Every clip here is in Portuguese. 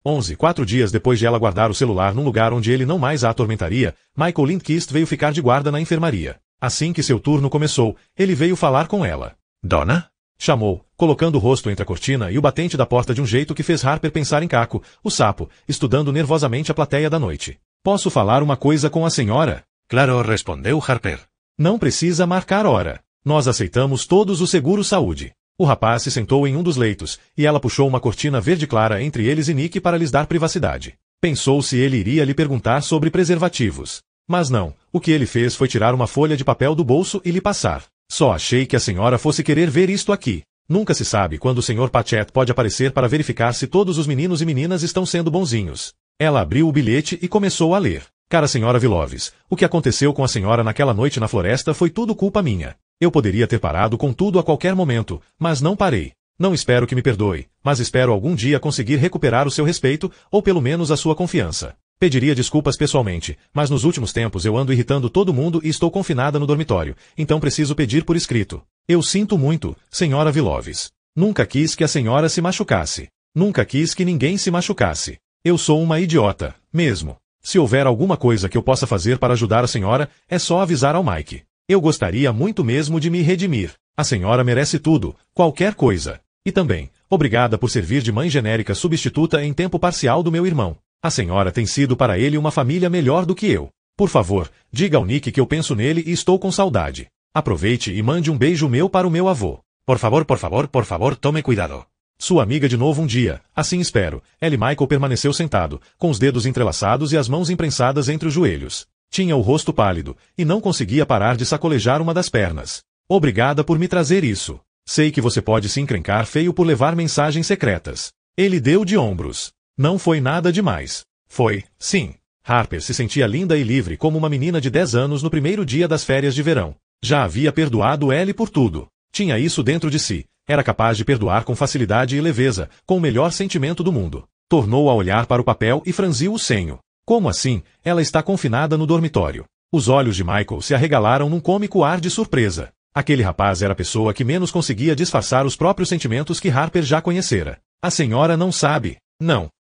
4 dias depois de ela guardar o celular num lugar onde ele não mais a atormentaria, Michael Lindquist veio ficar de guarda na enfermaria. Assim que seu turno começou, ele veio falar com ela. Donna? Chamou, colocando o rosto entre a cortina e o batente da porta de um jeito que fez Harper pensar em Caco, o sapo, estudando nervosamente a plateia da noite. Posso falar uma coisa com a senhora? Claro, respondeu Harper. Não precisa marcar hora. Nós aceitamos todos o seguro-saúde. O rapaz se sentou em um dos leitos, e ela puxou uma cortina verde clara entre eles e Nick para lhes dar privacidade. Pensou se ele iria lhe perguntar sobre preservativos. Mas não, o que ele fez foi tirar uma folha de papel do bolso e lhe passar. Só achei que a senhora fosse querer ver isto aqui. Nunca se sabe quando o Sr. Patchett pode aparecer para verificar se todos os meninos e meninas estão sendo bonzinhos. Ela abriu o bilhete e começou a ler. Cara senhora Viloves, o que aconteceu com a senhora naquela noite na floresta foi tudo culpa minha. Eu poderia ter parado com tudo a qualquer momento, mas não parei. Não espero que me perdoe, mas espero algum dia conseguir recuperar o seu respeito, ou pelo menos a sua confiança. Pediria desculpas pessoalmente, mas nos últimos tempos eu ando irritando todo mundo e estou confinada no dormitório, então preciso pedir por escrito. Eu sinto muito, senhora Viloves. Nunca quis que a senhora se machucasse. Nunca quis que ninguém se machucasse. Eu sou uma idiota, mesmo. Se houver alguma coisa que eu possa fazer para ajudar a senhora, é só avisar ao Mike. Eu gostaria muito mesmo de me redimir. A senhora merece tudo, qualquer coisa. E também, obrigada por servir de mãe genérica substituta em tempo parcial do meu irmão. A senhora tem sido para ele uma família melhor do que eu. Por favor, diga ao Nick que eu penso nele e estou com saudade. Aproveite e mande um beijo meu para o meu avô. Por favor, tome cuidado. Sua amiga de novo um dia, assim espero. Ela e Michael permaneceu sentado, com os dedos entrelaçados e as mãos imprensadas entre os joelhos. Tinha o rosto pálido, e não conseguia parar de sacolejar uma das pernas. Obrigada por me trazer isso. Sei que você pode se encrencar feio por levar mensagens secretas. Ele deu de ombros. Não foi nada demais. Foi, sim. Harper se sentia linda e livre como uma menina de 10 anos no primeiro dia das férias de verão. Já havia perdoado Ellie por tudo. Tinha isso dentro de si. Era capaz de perdoar com facilidade e leveza, com o melhor sentimento do mundo. Tornou a olhar para o papel e franziu o senho. Como assim? Ela está confinada no dormitório. Os olhos de Michael se arregalaram num cômico ar de surpresa. Aquele rapaz era a pessoa que menos conseguia disfarçar os próprios sentimentos que Harper já conhecera. A senhora não sabe. Não,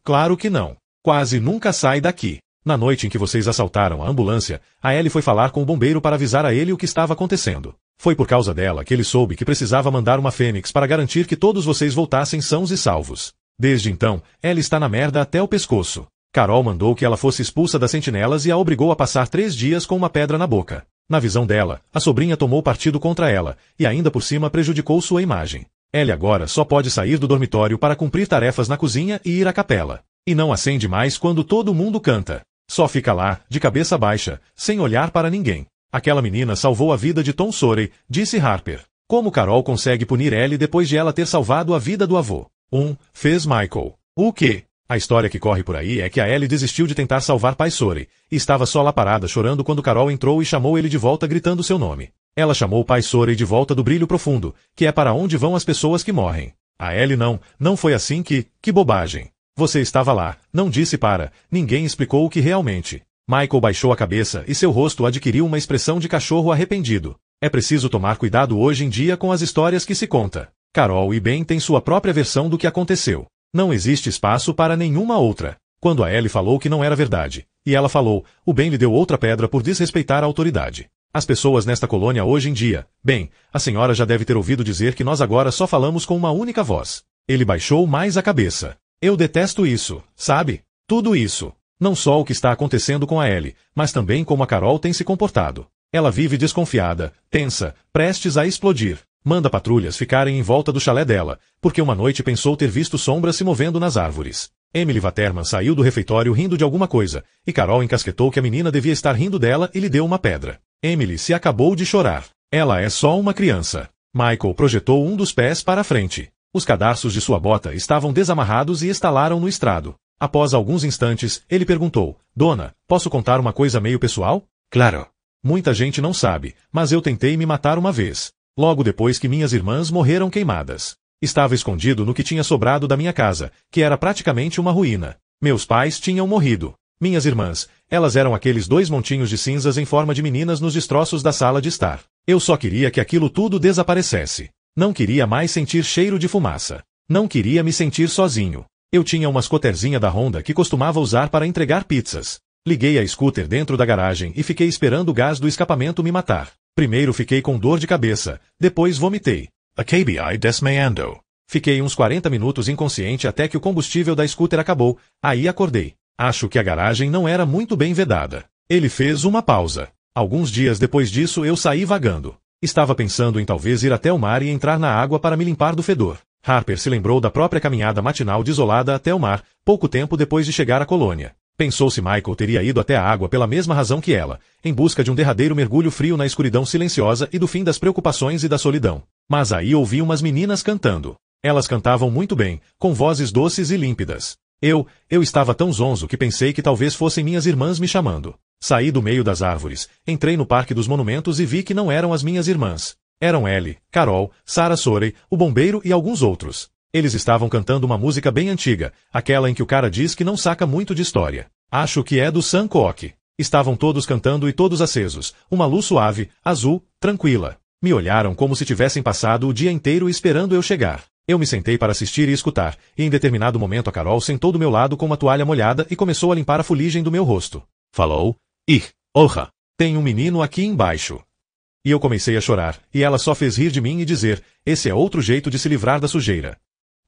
claro que não. Quase nunca sai daqui. Na noite em que vocês assaltaram a ambulância, a Ellie foi falar com o bombeiro para avisar a ele o que estava acontecendo. Foi por causa dela que ele soube que precisava mandar uma fênix para garantir que todos vocês voltassem sãos e salvos. Desde então, Ellie está na merda até o pescoço. Carol mandou que ela fosse expulsa das sentinelas e a obrigou a passar 3 dias com uma pedra na boca. Na visão dela, a sobrinha tomou partido contra ela, e ainda por cima prejudicou sua imagem. Ellie agora só pode sair do dormitório para cumprir tarefas na cozinha e ir à capela. E não acende mais quando todo mundo canta. Só fica lá, de cabeça baixa, sem olhar para ninguém. Aquela menina salvou a vida de Tom Sorey, disse Harper. Como Carol consegue punir Ellie depois de ela ter salvado a vida do avô? Fez Michael. O quê? A história que corre por aí é que a Ellie desistiu de tentar salvar pai Sorey, e estava só lá parada chorando quando Carol entrou e chamou ele de volta gritando seu nome. Ela chamou pai Sorey de volta do brilho profundo, que é para onde vão as pessoas que morrem. A Ellie não foi assim que bobagem. Você estava lá, não disse para, ninguém explicou o que realmente. Michael baixou a cabeça e seu rosto adquiriu uma expressão de cachorro arrependido. É preciso tomar cuidado hoje em dia com as histórias que se conta. Carol e Ben têm sua própria versão do que aconteceu. Não existe espaço para nenhuma outra. Quando a Ellie falou que não era verdade, e ela falou, o Ben lhe deu outra pedra por desrespeitar a autoridade. As pessoas nesta colônia hoje em dia, bem, a senhora já deve ter ouvido dizer que nós agora só falamos com uma única voz. Ele baixou mais a cabeça. Eu detesto isso, sabe? Tudo isso. Não só o que está acontecendo com a Ellie, mas também como a Carol tem se comportado. Ela vive desconfiada, tensa, prestes a explodir. Manda patrulhas ficarem em volta do chalé dela, porque uma noite pensou ter visto sombras se movendo nas árvores. Emily Waterman saiu do refeitório rindo de alguma coisa, e Carol encasquetou que a menina devia estar rindo dela e lhe deu uma pedra. Emily se acabou de chorar. Ela é só uma criança. Michael projetou um dos pés para a frente. Os cadarços de sua bota estavam desamarrados e estalaram no estrado. Após alguns instantes, ele perguntou, Dona, posso contar uma coisa meio pessoal? Claro. Muita gente não sabe, mas eu tentei me matar uma vez. Logo depois que minhas irmãs morreram queimadas. Estava escondido no que tinha sobrado da minha casa, que era praticamente uma ruína. Meus pais tinham morrido. Minhas irmãs, elas eram aqueles 2 montinhos de cinzas em forma de meninas nos destroços da sala de estar. Eu só queria que aquilo tudo desaparecesse. Não queria mais sentir cheiro de fumaça. Não queria me sentir sozinho. Eu tinha uma scooterzinha da Honda que costumava usar para entregar pizzas. Liguei a scooter dentro da garagem e fiquei esperando o gás do escapamento me matar. Primeiro fiquei com dor de cabeça, depois vomitei. Acabei desmaiando. Fiquei uns 40 minutos inconsciente até que o combustível da scooter acabou, aí acordei. Acho que a garagem não era muito bem vedada. Ele fez uma pausa. Alguns dias depois disso eu saí vagando. Estava pensando em talvez ir até o mar e entrar na água para me limpar do fedor. Harper se lembrou da própria caminhada matinal desolada até o mar, pouco tempo depois de chegar à colônia. Pensou se Michael teria ido até a água pela mesma razão que ela, em busca de um derradeiro mergulho frio na escuridão silenciosa e do fim das preocupações e da solidão. Mas aí ouvi umas meninas cantando. Elas cantavam muito bem, com vozes doces e límpidas. Eu estava tão zonzo que pensei que talvez fossem minhas irmãs me chamando. Saí do meio das árvores, entrei no Parque dos Monumentos e vi que não eram as minhas irmãs. Eram Ellie, Carol, Sarah Sorey, o bombeiro e alguns outros. Eles estavam cantando uma música bem antiga, aquela em que o cara diz que não saca muito de história. Acho que é do Sam Cooke. Estavam todos cantando e todos acesos, uma luz suave, azul, tranquila. Me olharam como se tivessem passado o dia inteiro esperando eu chegar. Eu me sentei para assistir e escutar, e em determinado momento a Carol sentou do meu lado com uma toalha molhada e começou a limpar a fuligem do meu rosto. Falou: Orra, tem um menino aqui embaixo. E eu comecei a chorar, e ela só fez rir de mim e dizer: esse é outro jeito de se livrar da sujeira.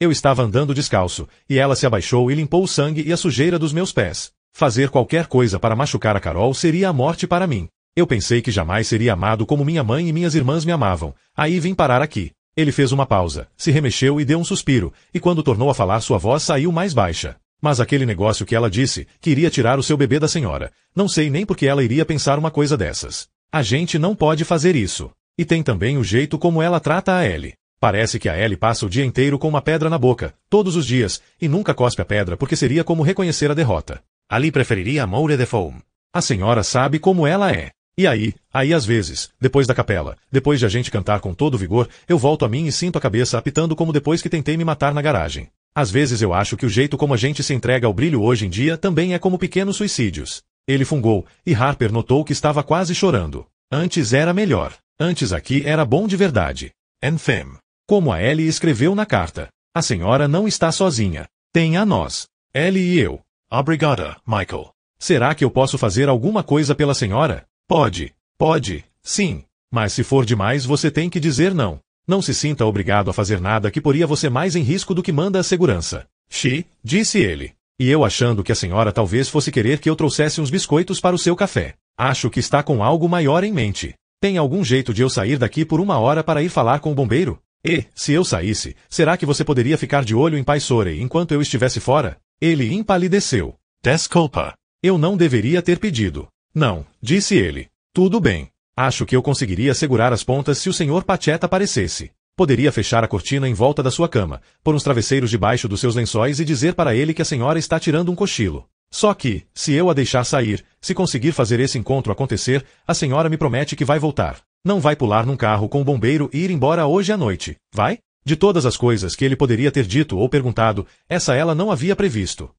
Eu estava andando descalço, e ela se abaixou e limpou o sangue e a sujeira dos meus pés. Fazer qualquer coisa para machucar a Carol seria a morte para mim. Eu pensei que jamais seria amado como minha mãe e minhas irmãs me amavam. Aí vim parar aqui. Ele fez uma pausa, se remexeu e deu um suspiro, e quando tornou a falar sua voz saiu mais baixa. Mas aquele negócio que ela disse, que iria tirar o seu bebê da senhora, não sei nem por que ela iria pensar uma coisa dessas. A gente não pode fazer isso. E tem também o jeito como ela trata a Ellie. Parece que a Ellie passa o dia inteiro com uma pedra na boca, todos os dias, e nunca cospe a pedra porque seria como reconhecer a derrota. Ali preferiria moure de foam. A senhora sabe como ela é. E aí às vezes, depois da capela, depois de a gente cantar com todo vigor, eu volto a mim e sinto a cabeça apitando como depois que tentei me matar na garagem. Às vezes eu acho que o jeito como a gente se entrega ao brilho hoje em dia também é como pequenos suicídios. Ele fungou, e Harper notou que estava quase chorando. Antes era melhor. Antes aqui era bom de verdade. Enfim. Como a Ellie escreveu na carta. A senhora não está sozinha. Tem a nós. Ellie e eu. Obrigada, Michael. Será que eu posso fazer alguma coisa pela senhora? Pode, sim. Mas se for demais você tem que dizer não. Não se sinta obrigado a fazer nada que poria você mais em risco do que manda a segurança. Disse ele. E eu achando que a senhora talvez fosse querer que eu trouxesse uns biscoitos para o seu café. Acho que está com algo maior em mente. Tem algum jeito de eu sair daqui por 1 hora para ir falar com o bombeiro? E, se eu saísse, será que você poderia ficar de olho em Pai Sorey enquanto eu estivesse fora? Ele empalideceu. Desculpa. Eu não deveria ter pedido. Não, disse ele. Tudo bem. Acho que eu conseguiria segurar as pontas se o Sr. Patchett aparecesse. Poderia fechar a cortina em volta da sua cama, pôr uns travesseiros debaixo dos seus lençóis e dizer para ele que a senhora está tirando um cochilo. Só que, se eu a deixar sair, se conseguir fazer esse encontro acontecer, a senhora me promete que vai voltar. Não vai pular num carro com o bombeiro e ir embora hoje à noite, vai? De todas as coisas que ele poderia ter dito ou perguntado, essa ela não havia previsto.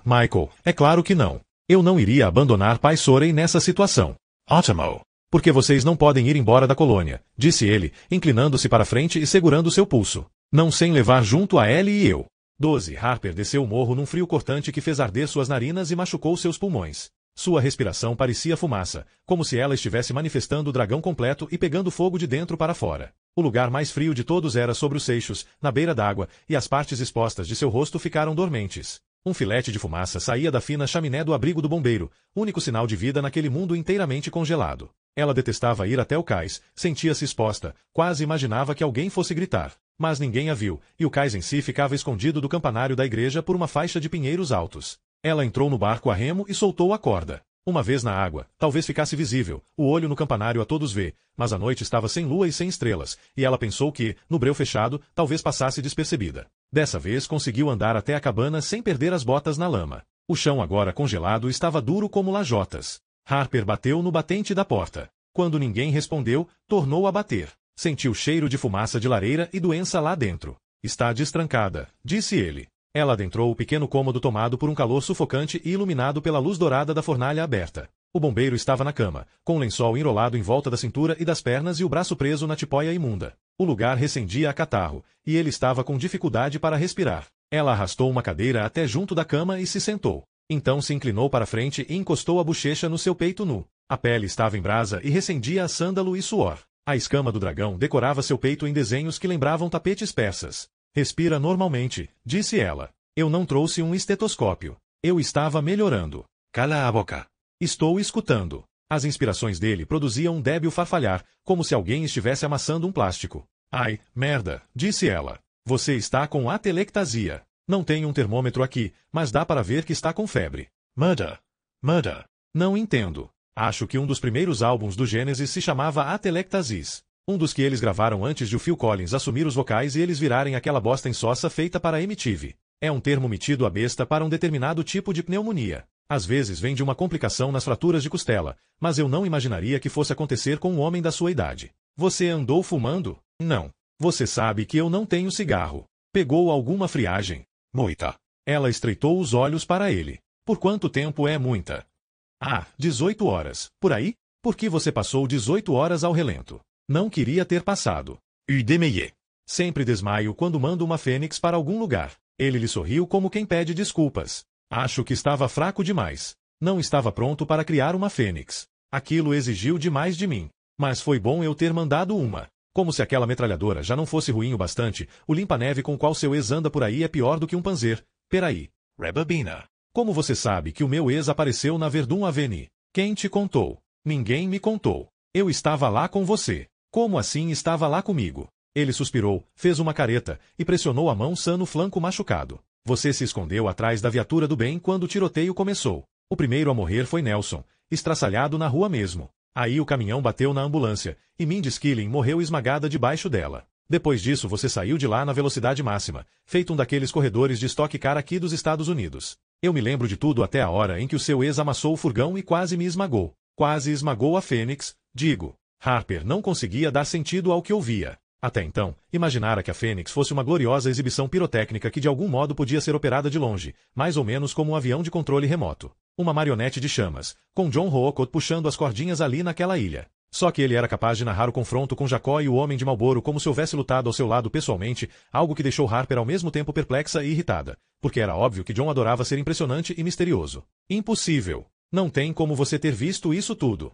Michael, é claro que não. Eu não iria abandonar Pai Sorey nessa situação. Ótimo. Porque vocês não podem ir embora da colônia, disse ele, inclinando-se para frente e segurando seu pulso. Não sem levar junto a Ellie e eu. 12. Harper desceu o morro num frio cortante que fez arder suas narinas e machucou seus pulmões. Sua respiração parecia fumaça, como se ela estivesse manifestando o dragão completo e pegando fogo de dentro para fora. O lugar mais frio de todos era sobre os seixos, na beira d'água, e as partes expostas de seu rosto ficaram dormentes. Um filete de fumaça saía da fina chaminé do abrigo do bombeiro, único sinal de vida naquele mundo inteiramente congelado. Ela detestava ir até o cais, sentia-se exposta, quase imaginava que alguém fosse gritar. Mas ninguém a viu, e o cais em si ficava escondido do campanário da igreja por uma faixa de pinheiros altos. Ela entrou no barco a remo e soltou a corda. Uma vez na água, talvez ficasse visível, o olho no campanário a todos vê, mas a noite estava sem lua e sem estrelas, e ela pensou que, no breu fechado, talvez passasse despercebida. Dessa vez conseguiu andar até a cabana sem perder as botas na lama. O chão agora congelado estava duro como lajotas. Harper bateu no batente da porta. Quando ninguém respondeu, tornou a bater. Sentiu cheiro de fumaça de lareira e doença lá dentro. Está destrancada, disse ele. Ela adentrou o pequeno cômodo tomado por um calor sufocante e iluminado pela luz dourada da fornalha aberta. O bombeiro estava na cama, com um lençol enrolado em volta da cintura e das pernas e o braço preso na tipóia imunda. O lugar recendia a catarro, e ele estava com dificuldade para respirar. Ela arrastou uma cadeira até junto da cama e se sentou. Então se inclinou para frente e encostou a bochecha no seu peito nu. A pele estava em brasa e recendia a sândalo e suor. A escama do dragão decorava seu peito em desenhos que lembravam tapetes persas. Respira normalmente, disse ela. Eu não trouxe um estetoscópio. Eu estava melhorando. Cala a boca. Estou escutando. As inspirações dele produziam um débil farfalhar, como se alguém estivesse amassando um plástico. Ai, merda, disse ela. Você está com atelectasia. Não tenho um termômetro aqui, mas dá para ver que está com febre. Murder. Murder. Não entendo. Acho que um dos primeiros álbuns do Genesis se chamava Atelectasis. Um dos que eles gravaram antes de o Phil Collins assumir os vocais e eles virarem aquela bosta insossa feita para a MTV. É um termo metido à besta para um determinado tipo de pneumonia. Às vezes vem de uma complicação nas fraturas de costela, mas eu não imaginaria que fosse acontecer com um homem da sua idade. Você andou fumando? Não. Você sabe que eu não tenho cigarro. Pegou alguma friagem? Muita. Ela estreitou os olhos para ele. Por quanto tempo é muita? 18 horas. Por aí? Por que você passou 18 horas ao relento? Não queria ter passado. U démeillé. Sempre desmaio quando mando uma fênix para algum lugar. Ele lhe sorriu como quem pede desculpas. Acho que estava fraco demais. Não estava pronto para criar uma fênix. Aquilo exigiu demais de mim. Mas foi bom eu ter mandado uma. Como se aquela metralhadora já não fosse ruim o bastante, o limpa-neve com o qual seu ex anda por aí é pior do que um Panzer. Peraí. Rebobina. Como você sabe que o meu ex apareceu na Verdun Avenue? Quem te contou? Ninguém me contou. Eu estava lá com você. Como assim estava lá comigo? Ele suspirou, fez uma careta, e pressionou a mão sã no flanco machucado. Você se escondeu atrás da viatura do bem quando o tiroteio começou. O primeiro a morrer foi Nelson, estraçalhado na rua mesmo. Aí o caminhão bateu na ambulância, e Mindy Skilling morreu esmagada debaixo dela. Depois disso você saiu de lá na velocidade máxima, feito um daqueles corredores de Stock Car aqui dos Estados Unidos. Eu me lembro de tudo até a hora em que o seu ex amassou o furgão e quase me esmagou. Quase esmagou a Fênix, digo. Harper não conseguia dar sentido ao que ouvia. Até então, imaginara que a Fênix fosse uma gloriosa exibição pirotécnica que de algum modo podia ser operada de longe, mais ou menos como um avião de controle remoto. Uma marionete de chamas, com John Hookot puxando as cordinhas ali naquela ilha. Só que ele era capaz de narrar o confronto com Jacó e o Homem de Marlboro como se houvesse lutado ao seu lado pessoalmente, algo que deixou Harper ao mesmo tempo perplexa e irritada, porque era óbvio que John adorava ser impressionante e misterioso. Impossível. Não tem como você ter visto isso tudo.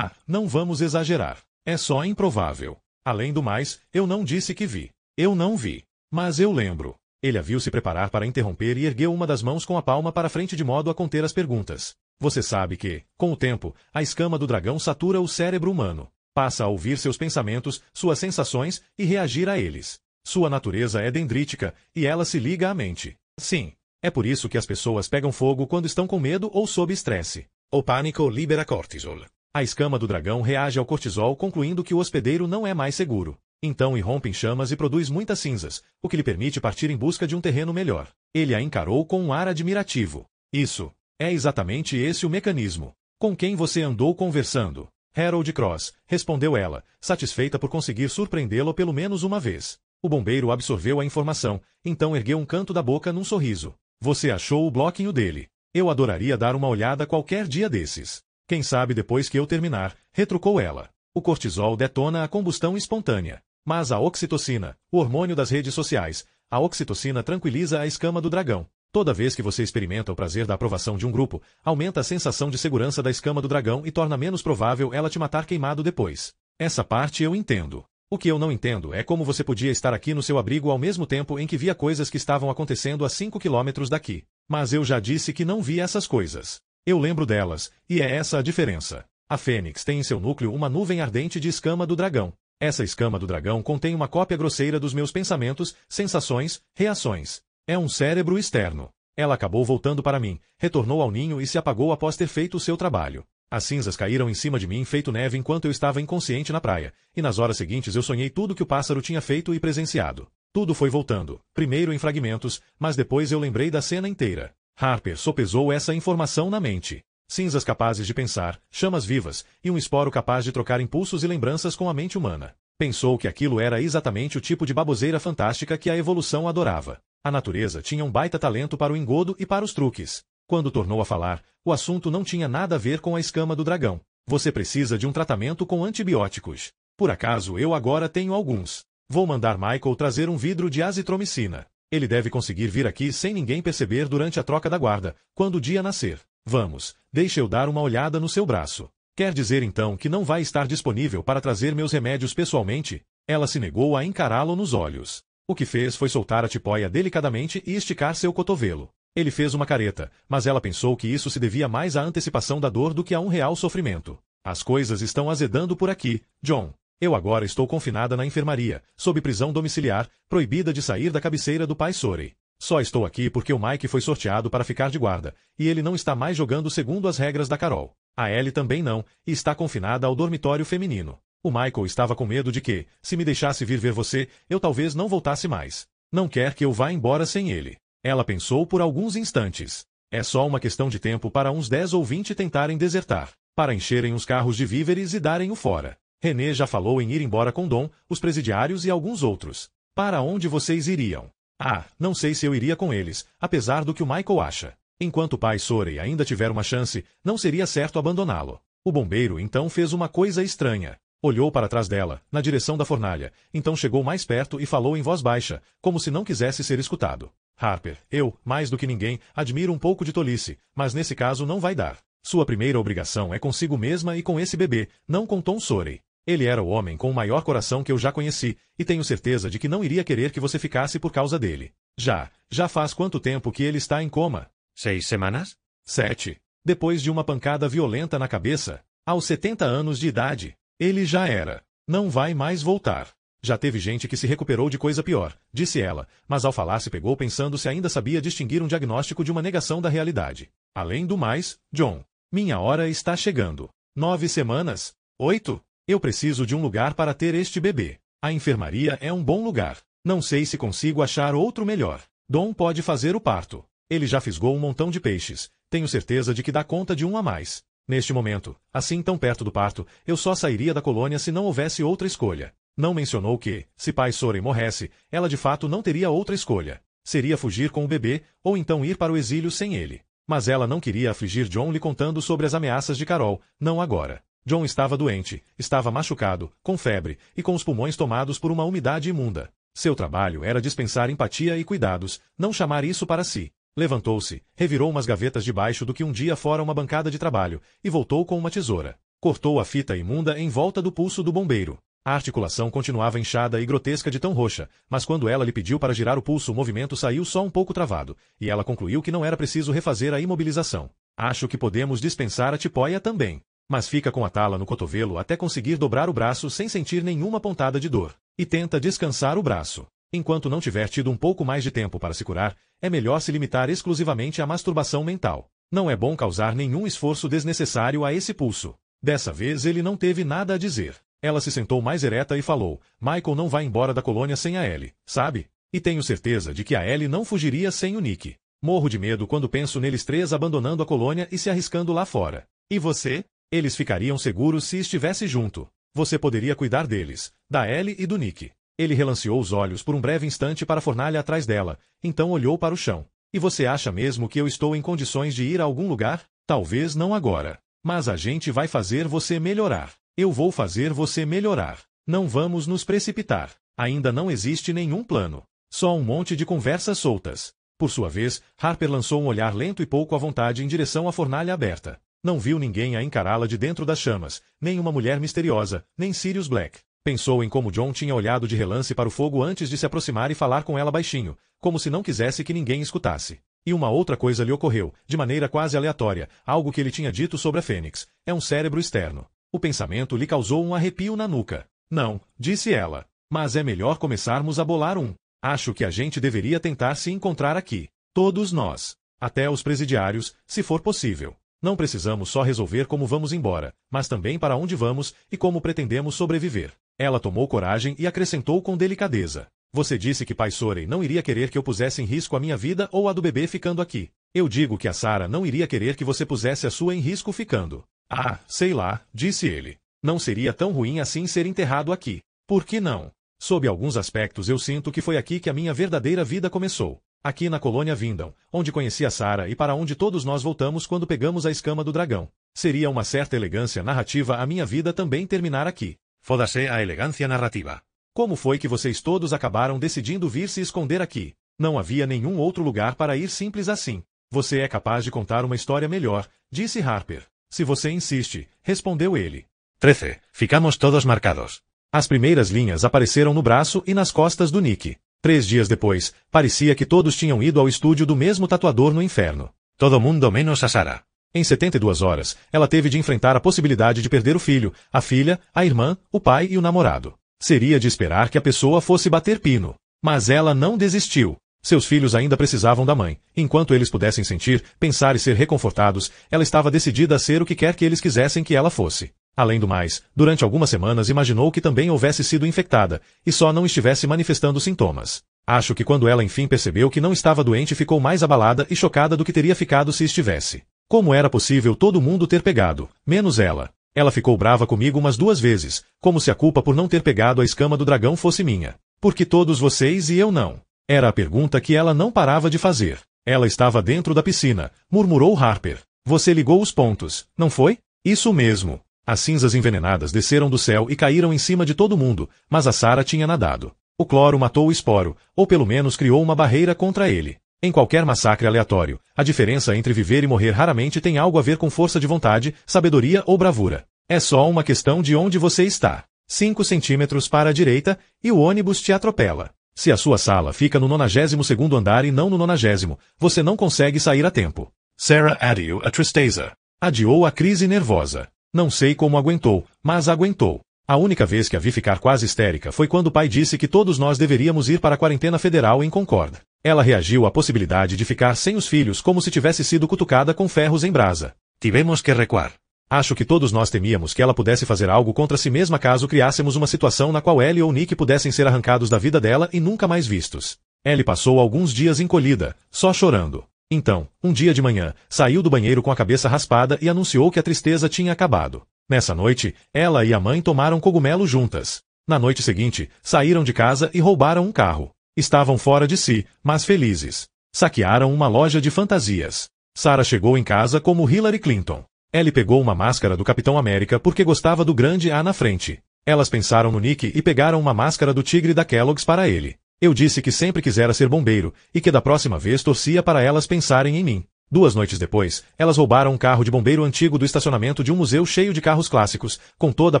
Não vamos exagerar. É só improvável. Além do mais, eu não disse que vi. Eu não vi. Mas eu lembro. Ele a viu se preparar para interromper e ergueu uma das mãos com a palma para frente de modo a conter as perguntas. Você sabe que, com o tempo, a escama do dragão satura o cérebro humano. Passa a ouvir seus pensamentos, suas sensações e reagir a eles. Sua natureza é dendrítica, e ela se liga à mente. Sim. É por isso que as pessoas pegam fogo quando estão com medo ou sob estresse. O pânico libera cortisol. A escama do dragão reage ao cortisol, concluindo que o hospedeiro não é mais seguro. Então irrompe em chamas e produz muitas cinzas, o que lhe permite partir em busca de um terreno melhor. Ele a encarou com um ar admirativo. Isso. É exatamente esse o mecanismo. Com quem você andou conversando? Harold Cross, respondeu ela, satisfeita por conseguir surpreendê-lo pelo menos uma vez. O bombeiro absorveu a informação, então ergueu um canto da boca num sorriso. Você achou o bloquinho dele. Eu adoraria dar uma olhada qualquer dia desses. Quem sabe depois que eu terminar, retrucou ela. O cortisol detona a combustão espontânea. Mas a oxitocina, o hormônio das redes sociais, a oxitocina tranquiliza a escama do dragão. Toda vez que você experimenta o prazer da aprovação de um grupo, aumenta a sensação de segurança da escama do dragão e torna menos provável ela te matar queimado depois. Essa parte eu entendo. O que eu não entendo é como você podia estar aqui no seu abrigo ao mesmo tempo em que via coisas que estavam acontecendo a 5 quilômetros daqui. Mas eu já disse que não vi essas coisas. Eu lembro delas, e é essa a diferença. A Fênix tem em seu núcleo uma nuvem ardente de escama do dragão. Essa escama do dragão contém uma cópia grosseira dos meus pensamentos, sensações, reações. É um cérebro externo. Ela acabou voltando para mim, retornou ao ninho e se apagou após ter feito o seu trabalho. As cinzas caíram em cima de mim feito neve enquanto eu estava inconsciente na praia, e nas horas seguintes eu sonhei tudo que o pássaro tinha feito e presenciado. Tudo foi voltando, primeiro em fragmentos, mas depois eu lembrei da cena inteira. Harper sopesou essa informação na mente. Cinzas capazes de pensar, chamas vivas, e um esporo capaz de trocar impulsos e lembranças com a mente humana. Pensou que aquilo era exatamente o tipo de baboseira fantástica que a evolução adorava. A natureza tinha um baita talento para o engodo e para os truques. Quando tornou a falar, o assunto não tinha nada a ver com a escama do dragão. Você precisa de um tratamento com antibióticos. Por acaso eu agora tenho alguns. Vou mandar Michael trazer um vidro de azitromicina. Ele deve conseguir vir aqui sem ninguém perceber durante a troca da guarda, quando o dia nascer. Vamos, deixe eu dar uma olhada no seu braço. Quer dizer então que não vai estar disponível para trazer meus remédios pessoalmente? Ela se negou a encará-lo nos olhos. O que fez foi soltar a tipóia delicadamente e esticar seu cotovelo. Ele fez uma careta, mas ela pensou que isso se devia mais à antecipação da dor do que a um real sofrimento. As coisas estão azedando por aqui, John. Eu agora estou confinada na enfermaria, sob prisão domiciliar, proibida de sair da cabeceira do pai Sorey. Só estou aqui porque o Mike foi sorteado para ficar de guarda, e ele não está mais jogando segundo as regras da Carol. A Ellie também não, e está confinada ao dormitório feminino. O Michael estava com medo de que, se me deixasse vir ver você, eu talvez não voltasse mais. Não quer que eu vá embora sem ele. Ela pensou por alguns instantes. É só uma questão de tempo para uns 10 ou 20 tentarem desertar, para encherem os carros de víveres e darem-o fora. René já falou em ir embora com Dom, os presidiários e alguns outros. Para onde vocês iriam? Ah, não sei se eu iria com eles, apesar do que o Michael acha. Enquanto o pai Sorey ainda tiver uma chance, não seria certo abandoná-lo. O bombeiro então fez uma coisa estranha. Olhou para trás dela, na direção da fornalha, então chegou mais perto e falou em voz baixa, como se não quisesse ser escutado. Harper, eu, mais do que ninguém, admiro um pouco de tolice, mas nesse caso não vai dar. Sua primeira obrigação é consigo mesma e com esse bebê, não com Tom Sorey. Ele era o homem com o maior coração que eu já conheci, e tenho certeza de que não iria querer que você ficasse por causa dele. Já faz quanto tempo que ele está em coma? 6 semanas? 7. Depois de uma pancada violenta na cabeça, aos 70 anos de idade, ele já era. Não vai mais voltar. Já teve gente que se recuperou de coisa pior, disse ela, mas ao falar se pegou pensando se ainda sabia distinguir um diagnóstico de uma negação da realidade. Além do mais, John, minha hora está chegando. 9 semanas? 8? Eu preciso de um lugar para ter este bebê. A enfermaria é um bom lugar. Não sei se consigo achar outro melhor. Dom pode fazer o parto. Ele já fisgou um montão de peixes. Tenho certeza de que dá conta de um a mais. Neste momento, assim tão perto do parto, eu só sairia da colônia se não houvesse outra escolha. Não mencionou que, se pai Sorey morresse, ela de fato não teria outra escolha. Seria fugir com o bebê, ou então ir para o exílio sem ele. Mas ela não queria afligir John lhe contando sobre as ameaças de Carol, não agora. John estava doente, estava machucado, com febre, e com os pulmões tomados por uma umidade imunda. Seu trabalho era dispensar empatia e cuidados, não chamar isso para si. Levantou-se, revirou umas gavetas debaixo do que um dia fora uma bancada de trabalho, e voltou com uma tesoura. Cortou a fita imunda em volta do pulso do bombeiro. A articulação continuava inchada e grotesca de tão roxa, mas quando ela lhe pediu para girar o pulso o movimento saiu só um pouco travado, e ela concluiu que não era preciso refazer a imobilização. Acho que podemos dispensar a tipóia também. Mas fica com a tala no cotovelo até conseguir dobrar o braço sem sentir nenhuma pontada de dor. E tenta descansar o braço. Enquanto não tiver tido um pouco mais de tempo para se curar, é melhor se limitar exclusivamente à masturbação mental. Não é bom causar nenhum esforço desnecessário a esse pulso. Dessa vez ele não teve nada a dizer. Ela se sentou mais ereta e falou, Michael não vai embora da colônia sem a Ellie, sabe? E tenho certeza de que a Ellie não fugiria sem o Nick. Morro de medo quando penso neles 3 abandonando a colônia e se arriscando lá fora. E você? Eles ficariam seguros se estivesse junto. Você poderia cuidar deles, da Ellie e do Nick. Ele relanceou os olhos por um breve instante para a fornalha atrás dela, então olhou para o chão. E você acha mesmo que eu estou em condições de ir a algum lugar? Talvez não agora. Mas a gente vai fazer você melhorar. Eu vou fazer você melhorar. Não vamos nos precipitar. Ainda não existe nenhum plano. Só um monte de conversas soltas. Por sua vez, Harper lançou um olhar lento e pouco à vontade em direção à fornalha aberta. Não viu ninguém a encará-la de dentro das chamas, nem uma mulher misteriosa, nem Sirius Black. Pensou em como John tinha olhado de relance para o fogo antes de se aproximar e falar com ela baixinho, como se não quisesse que ninguém escutasse. E uma outra coisa lhe ocorreu, de maneira quase aleatória, algo que ele tinha dito sobre a Fênix. É um cérebro externo. O pensamento lhe causou um arrepio na nuca. Não, disse ela. Mas é melhor começarmos a bolar um. Acho que a gente deveria tentar se encontrar aqui. Todos nós. Até os presidiários, se for possível. Não precisamos só resolver como vamos embora, mas também para onde vamos e como pretendemos sobreviver. Ela tomou coragem e acrescentou com delicadeza. Você disse que pai Sorey não iria querer que eu pusesse em risco a minha vida ou a do bebê ficando aqui. Eu digo que a Sarah não iria querer que você pusesse a sua em risco ficando. Ah, sei lá, disse ele. Não seria tão ruim assim ser enterrado aqui. Por que não? Sob alguns aspectos eu sinto que foi aqui que a minha verdadeira vida começou. Aqui na colônia Vindon, onde conheci a Sarah e para onde todos nós voltamos quando pegamos a escama do dragão. Seria uma certa elegância narrativa a minha vida também terminar aqui. Foda-se a elegância narrativa. Como foi que vocês todos acabaram decidindo vir se esconder aqui? Não havia nenhum outro lugar para ir simples assim. Você é capaz de contar uma história melhor, disse Harper. Se você insiste, respondeu ele. 13. Ficamos todos marcados. As primeiras linhas apareceram no braço e nas costas do Nick. 3 dias depois, parecia que todos tinham ido ao estúdio do mesmo tatuador no inferno. Todo mundo menos a Sarah. Em 72 horas, ela teve de enfrentar a possibilidade de perder o filho, a filha, a irmã, o pai e o namorado. Seria de esperar que a pessoa fosse bater pino. Mas ela não desistiu. Seus filhos ainda precisavam da mãe. Enquanto eles pudessem sentir, pensar e ser reconfortados, ela estava decidida a ser o que quer que eles quisessem que ela fosse. Além do mais, durante algumas semanas imaginou que também houvesse sido infectada, e só não estivesse manifestando sintomas. Acho que quando ela enfim percebeu que não estava doente ficou mais abalada e chocada do que teria ficado se estivesse. Como era possível todo mundo ter pegado, menos ela? Ela ficou brava comigo umas 2 vezes, como se a culpa por não ter pegado a escama do dragão fosse minha. Por que todos vocês e eu não? Era a pergunta que ela não parava de fazer. Ela estava dentro da piscina, murmurou Harper. Você ligou os pontos, não foi? Isso mesmo. As cinzas envenenadas desceram do céu e caíram em cima de todo mundo, mas a Sarah tinha nadado. O cloro matou o esporo, ou pelo menos criou uma barreira contra ele. Em qualquer massacre aleatório, a diferença entre viver e morrer raramente tem algo a ver com força de vontade, sabedoria ou bravura. É só uma questão de onde você está. 5 centímetros para a direita, e o ônibus te atropela. Se a sua sala fica no 92º andar e não no 90º, você não consegue sair a tempo. Sarah adiou a tristeza. Adiou a crise nervosa. Não sei como aguentou, mas aguentou. A única vez que a vi ficar quase histérica foi quando o pai disse que todos nós deveríamos ir para a quarentena federal em Concord. Ela reagiu à possibilidade de ficar sem os filhos como se tivesse sido cutucada com ferros em brasa. Tivemos que recuar. Acho que todos nós temíamos que ela pudesse fazer algo contra si mesma caso criássemos uma situação na qual Ellie ou Nick pudessem ser arrancados da vida dela e nunca mais vistos. Ellie passou alguns dias encolhida, só chorando. Então, um dia de manhã, saiu do banheiro com a cabeça raspada e anunciou que a tristeza tinha acabado. Nessa noite, ela e a mãe tomaram cogumelo juntas. Na noite seguinte, saíram de casa e roubaram um carro. Estavam fora de si, mas felizes. Saquearam uma loja de fantasias. Sarah chegou em casa como Hillary Clinton. Ellie pegou uma máscara do Capitão América porque gostava do grande A na frente. Elas pensaram no Nick e pegaram uma máscara do tigre da Kellogg's para ele. Eu disse que sempre quisera ser bombeiro, e que da próxima vez torcia para elas pensarem em mim. 2 noites depois, elas roubaram um carro de bombeiro antigo do estacionamento de um museu cheio de carros clássicos, com toda a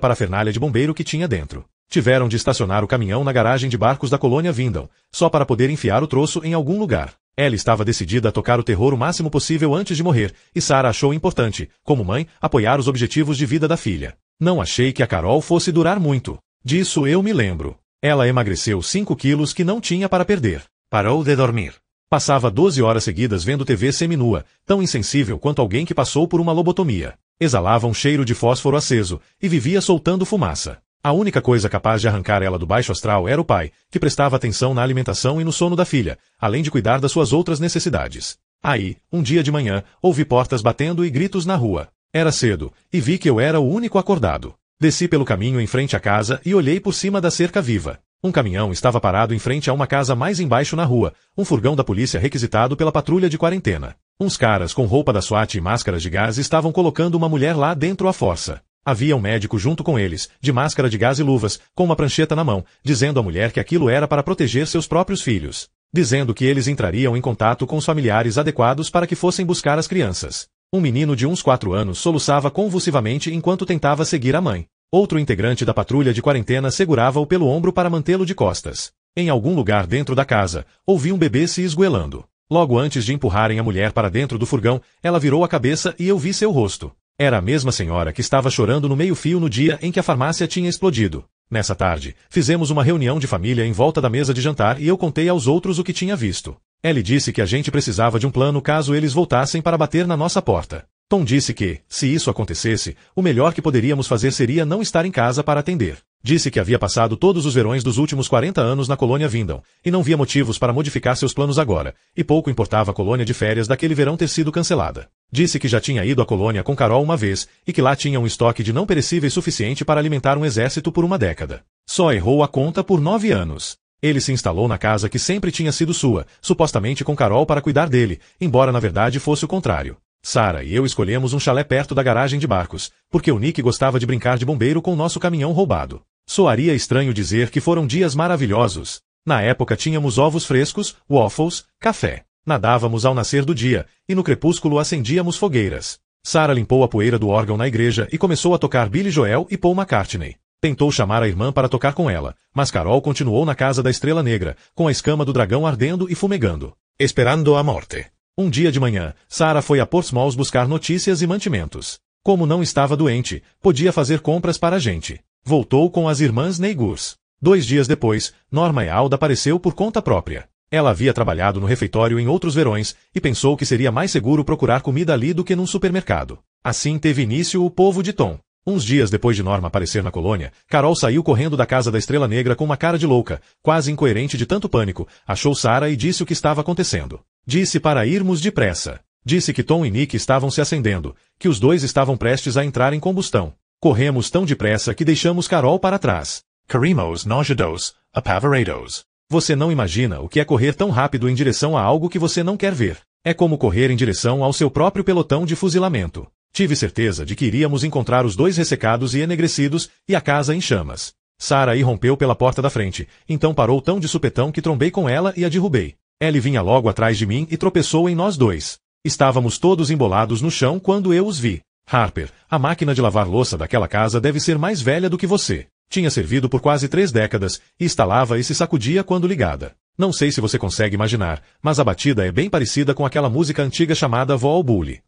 parafernália de bombeiro que tinha dentro. Tiveram de estacionar o caminhão na garagem de barcos da colônia Vindon, só para poder enfiar o troço em algum lugar. Ellie estava decidida a tocar o terror o máximo possível antes de morrer, e Sarah achou importante, como mãe, apoiar os objetivos de vida da filha. Não achei que a Carol fosse durar muito. Disso eu me lembro. Ela emagreceu 5 quilos que não tinha para perder. Parou de dormir. Passava 12 horas seguidas vendo TV seminua, tão insensível quanto alguém que passou por uma lobotomia. Exalava um cheiro de fósforo aceso, e vivia soltando fumaça. A única coisa capaz de arrancar ela do baixo astral era o pai, que prestava atenção na alimentação e no sono da filha, além de cuidar das suas outras necessidades. Aí, um dia de manhã, ouvi portas batendo e gritos na rua. Era cedo, e vi que eu era o único acordado. Desci pelo caminho em frente à casa e olhei por cima da cerca viva. Um caminhão estava parado em frente a uma casa mais embaixo na rua, um furgão da polícia requisitado pela patrulha de quarentena. Uns caras com roupa da SWAT e máscaras de gás estavam colocando uma mulher lá dentro à força. Havia um médico junto com eles, de máscara de gás e luvas, com uma prancheta na mão, dizendo à mulher que aquilo era para proteger seus próprios filhos. Dizendo que eles entrariam em contato com os familiares adequados para que fossem buscar as crianças. Um menino de uns 4 anos soluçava convulsivamente enquanto tentava seguir a mãe. Outro integrante da patrulha de quarentena segurava-o pelo ombro para mantê-lo de costas. Em algum lugar dentro da casa, ouvi um bebê se esgoelando. Logo antes de empurrarem a mulher para dentro do furgão, ela virou a cabeça e eu vi seu rosto. Era a mesma senhora que estava chorando no meio-fio no dia em que a farmácia tinha explodido. Nessa tarde, fizemos uma reunião de família em volta da mesa de jantar e eu contei aos outros o que tinha visto. Ellie disse que a gente precisava de um plano caso eles voltassem para bater na nossa porta. Tom disse que, se isso acontecesse, o melhor que poderíamos fazer seria não estar em casa para atender. Disse que havia passado todos os verões dos últimos 40 anos na colônia Vindon, e não via motivos para modificar seus planos agora, e pouco importava a colônia de férias daquele verão ter sido cancelada. Disse que já tinha ido à colônia com Carol uma vez, e que lá tinha um estoque de não perecíveis suficiente para alimentar um exército por uma década. Só errou a conta por 9 anos. Ele se instalou na casa que sempre tinha sido sua, supostamente com Carol para cuidar dele, embora na verdade fosse o contrário. Sarah e eu escolhemos um chalé perto da garagem de barcos, porque o Nick gostava de brincar de bombeiro com o nosso caminhão roubado. Soaria estranho dizer que foram dias maravilhosos. Na época tínhamos ovos frescos, waffles, café. Nadávamos ao nascer do dia, e no crepúsculo acendíamos fogueiras. Sarah limpou a poeira do órgão na igreja e começou a tocar Billy Joel e Paul McCartney. Tentou chamar a irmã para tocar com ela, mas Carol continuou na casa da Estrela Negra, com a escama do dragão ardendo e fumegando. Esperando a morte. Um dia de manhã, Sarah foi a Portsmouth buscar notícias e mantimentos. Como não estava doente, podia fazer compras para a gente. Voltou com as irmãs Neigurs. 2 dias depois, Norma Ealda apareceu por conta própria. Ela havia trabalhado no refeitório em outros verões e pensou que seria mais seguro procurar comida ali do que num supermercado. Assim teve início o povo de Tom. Uns dias depois de Norma aparecer na colônia, Carol saiu correndo da casa da Estrela Negra com uma cara de louca, quase incoerente de tanto pânico, achou Sarah e disse o que estava acontecendo. Disse para irmos depressa. Disse que Tom e Nick estavam se acendendo, que os dois estavam prestes a entrar em combustão. Corremos tão depressa que deixamos Carol para trás. Corrimos nojedos, apavorados. Você não imagina o que é correr tão rápido em direção a algo que você não quer ver. É como correr em direção ao seu próprio pelotão de fuzilamento. Tive certeza de que iríamos encontrar os dois ressecados e enegrecidos e a casa em chamas. Sarah irrompeu pela porta da frente, então parou tão de supetão que trombei com ela e a derrubei. Ellie vinha logo atrás de mim e tropeçou em nós dois. Estávamos todos embolados no chão quando eu os vi. Harper, a máquina de lavar louça daquela casa deve ser mais velha do que você. Tinha servido por quase 3 décadas, e estalava e se sacudia quando ligada. Não sei se você consegue imaginar, mas a batida é bem parecida com aquela música antiga chamada Vol Bully.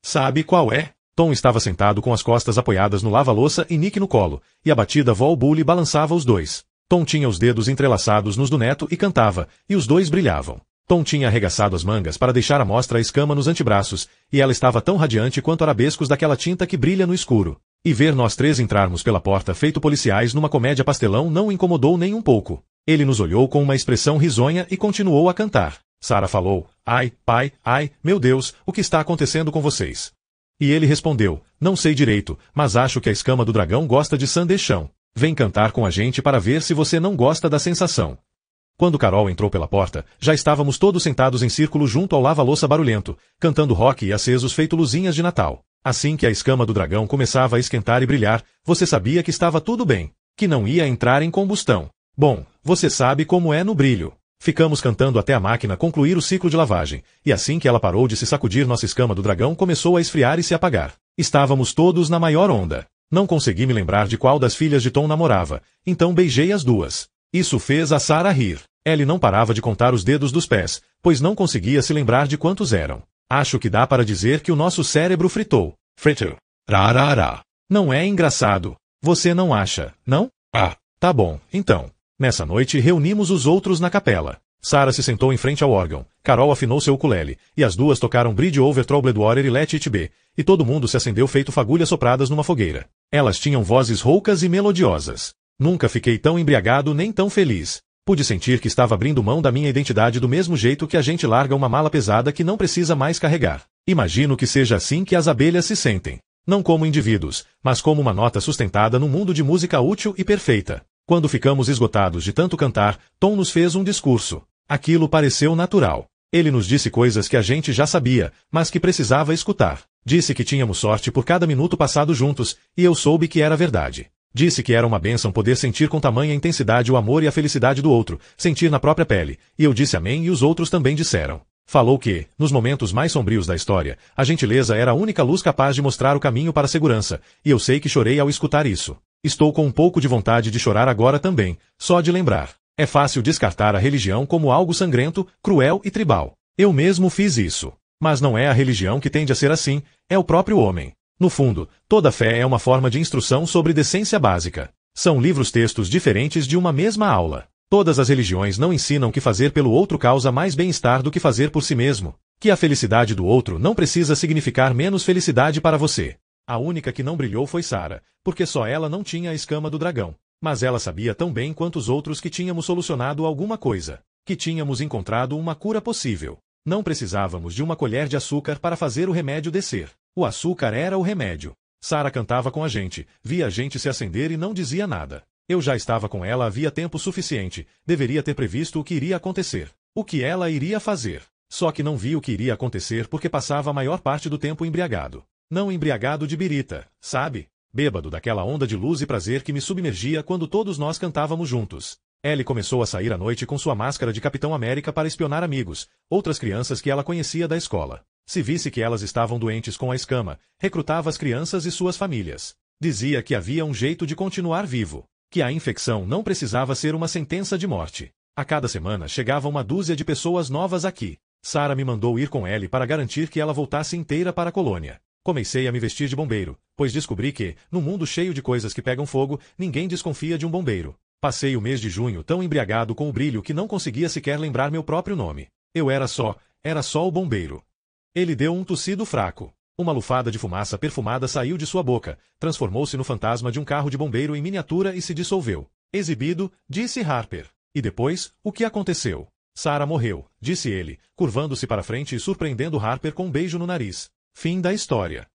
Sabe qual é? Tom estava sentado com as costas apoiadas no lava-louça e Nick no colo, e a batida Vol Bully balançava os dois. Tom tinha os dedos entrelaçados nos do neto e cantava, e os dois brilhavam. Tom tinha arregaçado as mangas para deixar à mostra a escama nos antebraços, e ela estava tão radiante quanto arabescos daquela tinta que brilha no escuro. E ver nós 3 entrarmos pela porta feito policiais numa comédia pastelão não o incomodou nem um pouco. Ele nos olhou com uma expressão risonha e continuou a cantar. Sarah falou, ai, pai, ai, meu Deus, o que está acontecendo com vocês? E ele respondeu, não sei direito, mas acho que a escama do dragão gosta de sanduichão. Vem cantar com a gente para ver se você não gosta da sensação. Quando Carol entrou pela porta, já estávamos todos sentados em círculo junto ao lava-louça barulhento, cantando rock e acesos feito luzinhas de Natal. Assim que a escama do dragão começava a esquentar e brilhar, você sabia que estava tudo bem, que não ia entrar em combustão. Bom, você sabe como é no brilho. Ficamos cantando até a máquina concluir o ciclo de lavagem, e assim que ela parou de se sacudir, nossa escama do dragão começou a esfriar e se apagar. Estávamos todos na maior onda. Não consegui me lembrar de qual das filhas de Tom namorava, então beijei as duas. Isso fez a Sarah rir. Ellie não parava de contar os dedos dos pés, pois não conseguia se lembrar de quantos eram. Acho que dá para dizer que o nosso cérebro fritou. Frito. Rarará. Não é engraçado. Você não acha, não? Ah. Tá bom, então. Nessa noite reunimos os outros na capela. Sarah se sentou em frente ao órgão, Carol afinou seu ukulele, e as duas tocaram Bridge Over Troubled Water e Let It Be, e todo mundo se acendeu feito fagulhas sopradas numa fogueira. Elas tinham vozes roucas e melodiosas. Nunca fiquei tão embriagado nem tão feliz. Pude sentir que estava abrindo mão da minha identidade do mesmo jeito que a gente larga uma mala pesada que não precisa mais carregar. Imagino que seja assim que as abelhas se sentem. Não como indivíduos, mas como uma nota sustentada num mundo de música útil e perfeita. Quando ficamos esgotados de tanto cantar, Tom nos fez um discurso. Aquilo pareceu natural. Ele nos disse coisas que a gente já sabia, mas que precisava escutar. Disse que tínhamos sorte por cada minuto passado juntos, e eu soube que era verdade. Disse que era uma bênção poder sentir com tamanha intensidade o amor e a felicidade do outro, sentir na própria pele, e eu disse amém e os outros também disseram. Falou que, nos momentos mais sombrios da história, a gentileza era a única luz capaz de mostrar o caminho para a segurança, e eu sei que chorei ao escutar isso. Estou com um pouco de vontade de chorar agora também, só de lembrar. É fácil descartar a religião como algo sangrento, cruel e tribal. Eu mesmo fiz isso. Mas não é a religião que tende a ser assim, é o próprio homem. No fundo, toda fé é uma forma de instrução sobre decência básica. São livros-textos diferentes de uma mesma aula. Todas as religiões não ensinam que fazer pelo outro causa mais bem-estar do que fazer por si mesmo. Que a felicidade do outro não precisa significar menos felicidade para você. A única que não brilhou foi Sarah, porque só ela não tinha a escama do dragão. Mas ela sabia tão bem quanto os outros que tínhamos solucionado alguma coisa. Que tínhamos encontrado uma cura possível. Não precisávamos de uma colher de açúcar para fazer o remédio descer. O açúcar era o remédio. Sarah cantava com a gente, via a gente se acender e não dizia nada. Eu já estava com ela havia tempo suficiente, deveria ter previsto o que iria acontecer. O que ela iria fazer. Só que não vi o que iria acontecer porque passava a maior parte do tempo embriagado. Não embriagado de birita, sabe? Bêbado daquela onda de luz e prazer que me submergia quando todos nós cantávamos juntos. Ellie começou a sair à noite com sua máscara de Capitão América para espionar amigos, outras crianças que ela conhecia da escola. Se visse que elas estavam doentes com a escama, recrutava as crianças e suas famílias. Dizia que havia um jeito de continuar vivo, que a infecção não precisava ser uma sentença de morte. A cada semana chegava uma dúzia de pessoas novas aqui. Sarah me mandou ir com Ellie para garantir que ela voltasse inteira para a colônia. Comecei a me vestir de bombeiro, pois descobri que, num mundo cheio de coisas que pegam fogo, ninguém desconfia de um bombeiro. Passei o mês de junho tão embriagado com o brilho que não conseguia sequer lembrar meu próprio nome. Eu era só o bombeiro. Ele deu um tossido fraco. Uma lufada de fumaça perfumada saiu de sua boca, transformou-se no fantasma de um carro de bombeiro em miniatura e se dissolveu. Exibido, disse Harper. E depois, o que aconteceu? Sarah morreu, disse ele, curvando-se para frente e surpreendendo Harper com um beijo no nariz. Fim da história.